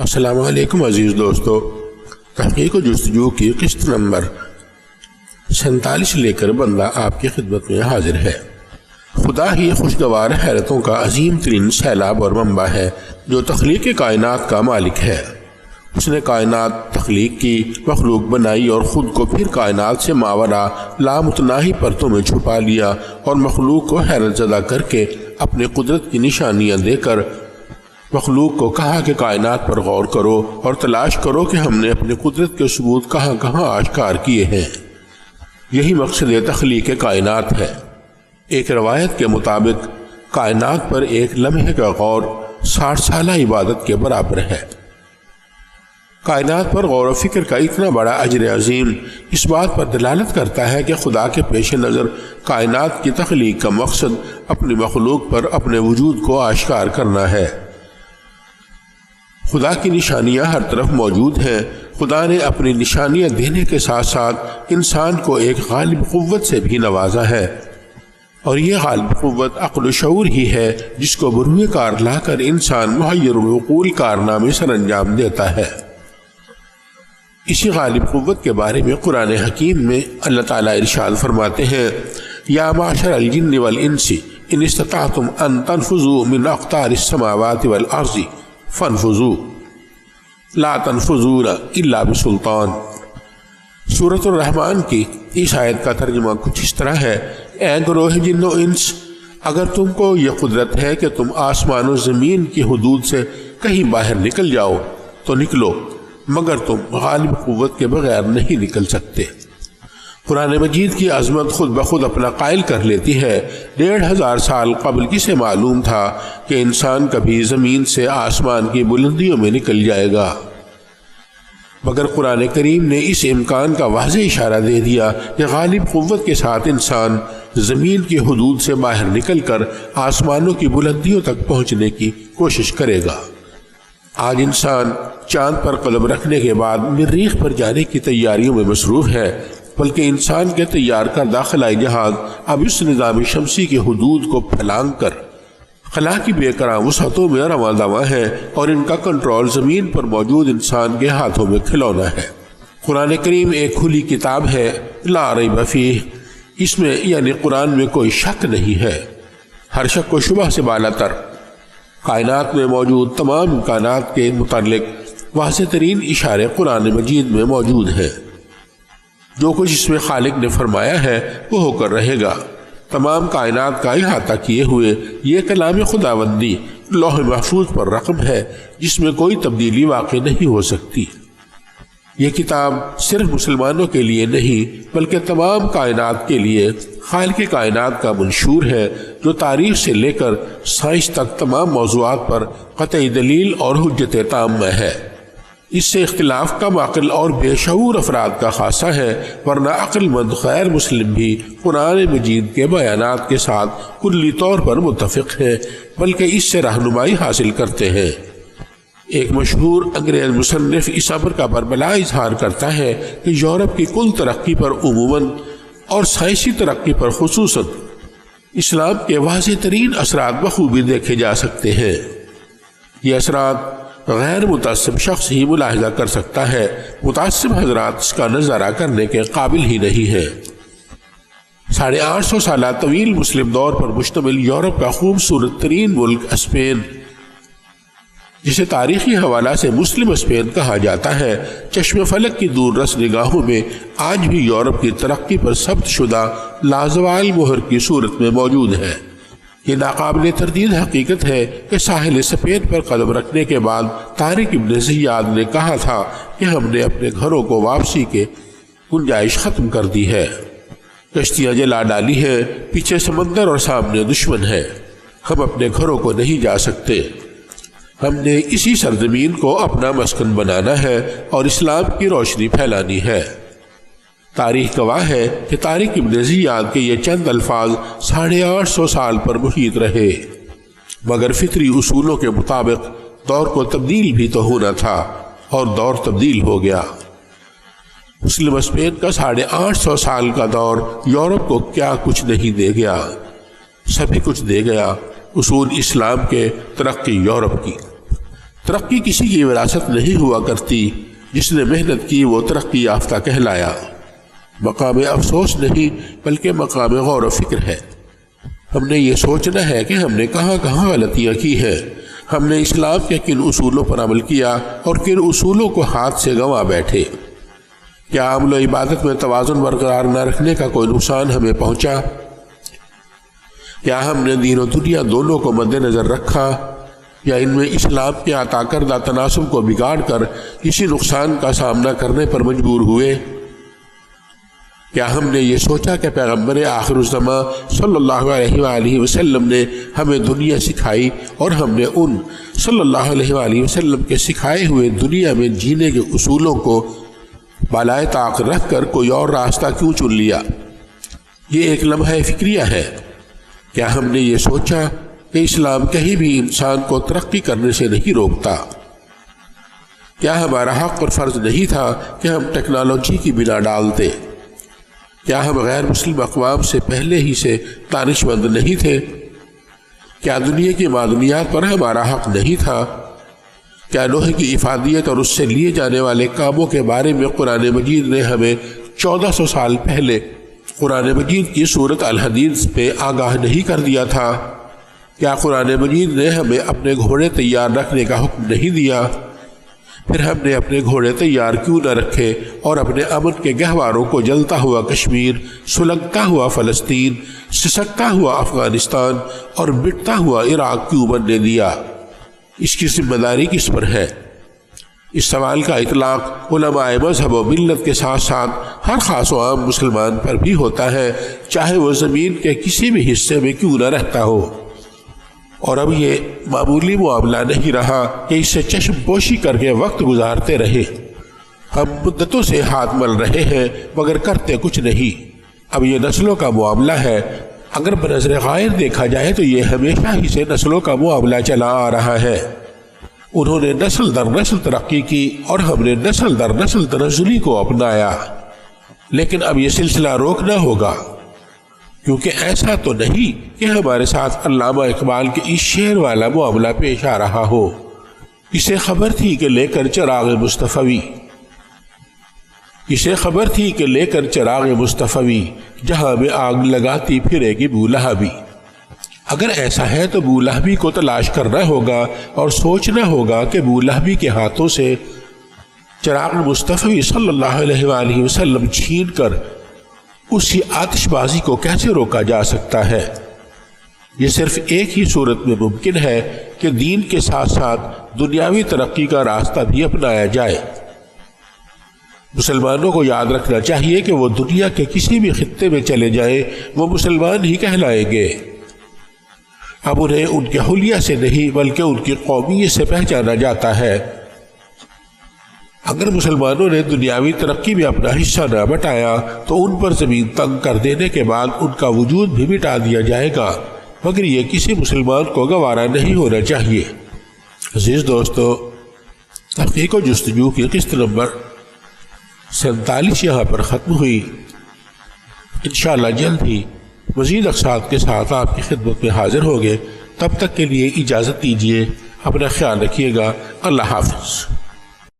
السلام علیکم عزیز دوستو، تحقیق و جستجو کی قسط نمبر 47 لے کر بندہ آپ کی خدمت میں حاضر ہے۔ خدا ہی خوشگوار حیرتوں کا عظیم ترین سیلاب اور منبع ہے جو تخلیق کائنات کا مالک ہے۔ اس نے کائنات تخلیق کی، مخلوق بنائی اور خود کو پھر کائنات سے ماورا لامتناہی پرتوں میں چھپا لیا اور مخلوق کو حیرت زدہ کر کے اپنے قدرت کی نشانیاں دے کر مخلوق کو کہا کہ کائنات پر غور کرو اور تلاش کرو کہ ہم نے اپنے قدرت کے ثبوت کہاں کہاں آشکار کیے ہیں۔ یہی مقصد تخلیق کائنات ہے۔ ایک روایت کے مطابق کائنات پر ایک لمحے کا غور 60 سالہ عبادت کے برابر ہے۔ کائنات پر غور و فکر کا اتنا بڑا اجر عظیم اس بات پر دلالت کرتا ہے کہ خدا کے پیش نظر کائنات کی تخلیق کا مقصد اپنی مخلوق پر اپنے وجود کو آشکار کرنا ہے۔ خدا کی نشانیاں ہر طرف موجود ہیں۔ خدا نے اپنی نشانیاں دینے کے ساتھ ساتھ انسان کو ایک غالب قوت سے بھی نوازا ہے، اور یہ غالب قوت عقل و شعور ہی ہے جس کو بروئے کار لا کر انسان محیر العقول کارنامے سر انجام دیتا ہے۔ اسی غالب قوت کے بارے میں قرآن حکیم میں اللہ تعالیٰ ارشاد فرماتے ہیں، یا معشر الجن والانس ان استطعتم ان تنفذوا من اقطار السماوات والارض فانفذوا لا تنفذون الا بسلطان۔ سورۃ الرحمن کی اس آیت کا ترجمہ کچھ اس طرح ہے، اے گروہ جن و انس، اگر تم کو یہ قدرت ہے کہ تم آسمان و زمین کی حدود سے کہیں باہر نکل جاؤ تو نکلو، مگر تم غالب قوت کے بغیر نہیں نکل سکتے۔ قرآن مجید کی عظمت خود بخود اپنا قائل کر لیتی ہے۔ 1500 سال قبل کسے معلوم تھا کہ انسان کبھی زمین سے آسمان کی بلندیوں میں نکل جائے گا، مگر قرآن کریم نے اس امکان کا واضح اشارہ دے دیا کہ غالب قوت کے ساتھ انسان زمین کی حدود سے باہر نکل کر آسمانوں کی بلندیوں تک پہنچنے کی کوشش کرے گا۔ آج انسان چاند پر قدم رکھنے کے بعد مریخ پر جانے کی تیاریوں میں مصروف ہے، بلکہ انسان کے تیار کردہ خلائی جہاز اب اس نظام شمسی کی حدود کو پھلانگ کر خلا کی بے کرام وسعتوں میں رواں دواں ہے، اور ان کا کنٹرول زمین پر موجود انسان کے ہاتھوں میں کھلونا ہے۔ قرآن کریم ایک کھلی کتاب ہے، لا ریب فیہ، اس میں یعنی قرآن میں کوئی شک نہیں ہے، ہر شک و شبہ سے بالا تر۔ کائنات میں موجود تمام امکانات کے متعلق واضح ترین اشارے قرآن مجید میں موجود ہیں۔ جو کچھ اس میں خالق نے فرمایا ہے وہ ہو کر رہے گا۔ تمام کائنات کا احاطہ کیے ہوئے یہ کلام خداوندی لوح محفوظ پر رقم ہے جس میں کوئی تبدیلی واقع نہیں ہو سکتی۔ یہ کتاب صرف مسلمانوں کے لیے نہیں بلکہ تمام کائنات کے لیے خالق کائنات کا منشور ہے، جو تاریخ سے لے کر سائنس تک تمام موضوعات پر قطعی دلیل اور حجت تامہ ہے۔ اس سے اختلاف کم عقل اور بے شعور افراد کا خاصہ ہے، ورنہ عقل مند غیر مسلم بھی قرآن مجید کے بیانات کے ساتھ کلی طور پر متفق ہیں، بلکہ اس سے رہنمائی حاصل کرتے ہیں۔ ایک مشہور انگریز مصنف اس امر کا بربلا اظہار کرتا ہے کہ یورپ کی کل ترقی پر عموماً اور سائنسی ترقی پر خصوصاً اسلام کے واضح ترین اثرات بخوبی دیکھے جا سکتے ہیں۔ یہ اثرات غیر متعصب شخص ہی ملاحظہ کر سکتا ہے، متعصب حضرات اس کا نظارہ کرنے کے قابل ہی نہیں ہے۔ 850 سالہ طویل مسلم دور پر مشتمل یورپ کا خوبصورت ترین ملک اسپین، جسے تاریخی حوالہ سے مسلم اسپین کہا جاتا ہے، چشم فلک کی دور رس نگاہوں میں آج بھی یورپ کی ترقی پر ثبت شدہ لازوال مہر کی صورت میں موجود ہے۔ یہ ناقابل تردید حقیقت ہے کہ ساحل اسپین پر قدم رکھنے کے بعد طارق ابن زیاد نے کہا تھا کہ ہم نے اپنے گھروں کو واپسی کے گنجائش ختم کر دی ہے، کشتیاں جلا ڈالی ہیں، پیچھے سمندر اور سامنے دشمن ہے، ہم اپنے گھروں کو نہیں جا سکتے، ہم نے اسی سرزمین کو اپنا مسکن بنانا ہے اور اسلام کی روشنی پھیلانی ہے۔ تاریخ گواہ ہے کہ طارق ابن زیاد کے یہ چند الفاظ 850 سال پر محیط رہے، مگر فطری اصولوں کے مطابق دور کو تبدیل بھی تو ہونا تھا، اور دور تبدیل ہو گیا۔ مسلم اسپین کا 850 سال کا دور یورپ کو کیا کچھ نہیں دے گیا، سبھی کچھ دے گیا، اصول اسلام کے، ترقی یورپ کی۔ ترقی کسی کی وراثت نہیں ہوا کرتی، جس نے محنت کی وہ ترقی یافتہ کہلایا۔ مقام افسوس نہیں بلکہ مقام غور و فکر ہے۔ ہم نے یہ سوچنا ہے کہ ہم نے کہاں کہاں غلطیاں کی ہیں، ہم نے اسلام کے کن اصولوں پر عمل کیا اور کن اصولوں کو ہاتھ سے گنوا بیٹھے۔ کیا عمل و عبادت میں توازن برقرار نہ رکھنے کا کوئی نقصان ہمیں پہنچا؟ کیا ہم نے دین و دنیا دونوں کو مد نظر رکھا یا ان میں اسلام کے عطا کردہ تناسب کو بگاڑ کر کسی نقصان کا سامنا کرنے پر مجبور ہوئے؟ کیا ہم نے یہ سوچا کہ پیغمبر آخر الزماں صلی اللہ علیہ وآلہ وسلم نے ہمیں دنیا سکھائی اور ہم نے ان صلی اللہ علیہ وآلہ وسلم کے سکھائے ہوئے دنیا میں جینے کے اصولوں کو بالائے طاق رکھ کر کوئی اور راستہ کیوں چن لیا؟ یہ ایک لمحہ فکریہ ہے۔ کیا ہم نے یہ سوچا کہ اسلام کہیں بھی انسان کو ترقی کرنے سے نہیں روکتا؟ کیا ہمارا حق اور فرض نہیں تھا کہ ہم ٹیکنالوجی کی بنا ڈالتے؟ کیا ہم غیر مسلم اقوام سے پہلے ہی سے دانش مند نہیں تھے؟ کیا دنیا کی معدنیات پر ہمارا حق نہیں تھا؟ کیا لوہے کی افادیت اور اس سے لیے جانے والے کاموں کے بارے میں قرآن مجید نے ہمیں 1400 سال پہلے قرآن مجید کی سورۃ الحدید پہ آگاہ نہیں کر دیا تھا؟ کیا قرآن مجید نے ہمیں اپنے گھوڑے تیار رکھنے کا حکم نہیں دیا؟ پھر ہم نے اپنے گھوڑے تیار کیوں نہ رکھے اور اپنے امن کے گہواروں کو جلتا ہوا کشمیر، سلگتا ہوا فلسطین، سسکتا ہوا افغانستان اور بٹتا ہوا عراق کیوں بننے دیا؟ اس کی ذمہ داری کس پر ہے؟ اس سوال کا اطلاق علماء مذہب و ملت کے ساتھ ساتھ ہر خاص و عام مسلمان پر بھی ہوتا ہے، چاہے وہ زمین کے کسی بھی حصے میں کیوں نہ رہتا ہو۔ اور اب یہ معمولی معاملہ نہیں رہا کہ اس سے چشم پوشی کر کے وقت گزارتے رہے۔ ہم مدتوں سے ہاتھ مل رہے ہیں مگر کرتے کچھ نہیں۔ اب یہ نسلوں کا معاملہ ہے۔ اگر بنظر غائب دیکھا جائے تو یہ ہمیشہ ہی سے نسلوں کا معاملہ چلا آ رہا ہے۔ انہوں نے نسل در نسل ترقی کی اور ہم نے نسل در نسل تنزلی کو اپنایا، لیکن اب یہ سلسلہ روکنا ہوگا، کیونکہ ایسا تو نہیں کہ ہمارے ساتھ علامہ اقبال کے اس شعر والا معاملہ پیش آ رہا ہو۔ اسے خبر تھی کہ لے کر چراغ مصطفی، اسے خبر تھی کہ لے کر چراغ مصطفی، جہاں میں آگ لگاتی پھرے گی بولہبی۔ اگر ایسا ہے تو بولہبی کو تلاش کرنا ہوگا اور سوچنا ہوگا کہ بولہبی کے ہاتھوں سے چراغ مصطفی صلی اللہ علیہ وآلہ وسلم چھین کر اسی آتش بازی کو کیسے روکا جا سکتا ہے۔ یہ صرف ایک ہی صورت میں ممکن ہے کہ دین کے ساتھ ساتھ دنیاوی ترقی کا راستہ بھی اپنایا جائے۔ مسلمانوں کو یاد رکھنا چاہیے کہ وہ دنیا کے کسی بھی خطے میں چلے جائیں وہ مسلمان ہی کہلائیں گے۔ اب انہیں ان کے حلیہ سے نہیں بلکہ ان کی قومیت سے پہچانا جاتا ہے۔ اگر مسلمانوں نے دنیاوی ترقی میں اپنا حصہ نہ بٹایا تو ان پر زمین تنگ کر دینے کے بعد ان کا وجود بھی مٹا دیا جائے گا، مگر یہ کسی مسلمان کو گوارا نہیں ہونا چاہیے۔ عزیز دوستو، تحقیق و جستجو کی قسط نمبر 47 یہاں پر ختم ہوئی۔ انشاءاللہ جلد ہی مزید اقساط کے ساتھ آپ کی خدمت میں حاضر ہوگے۔ تب تک کے لیے اجازت دیجیے، اپنا خیال رکھیے گا۔ اللہ حافظ۔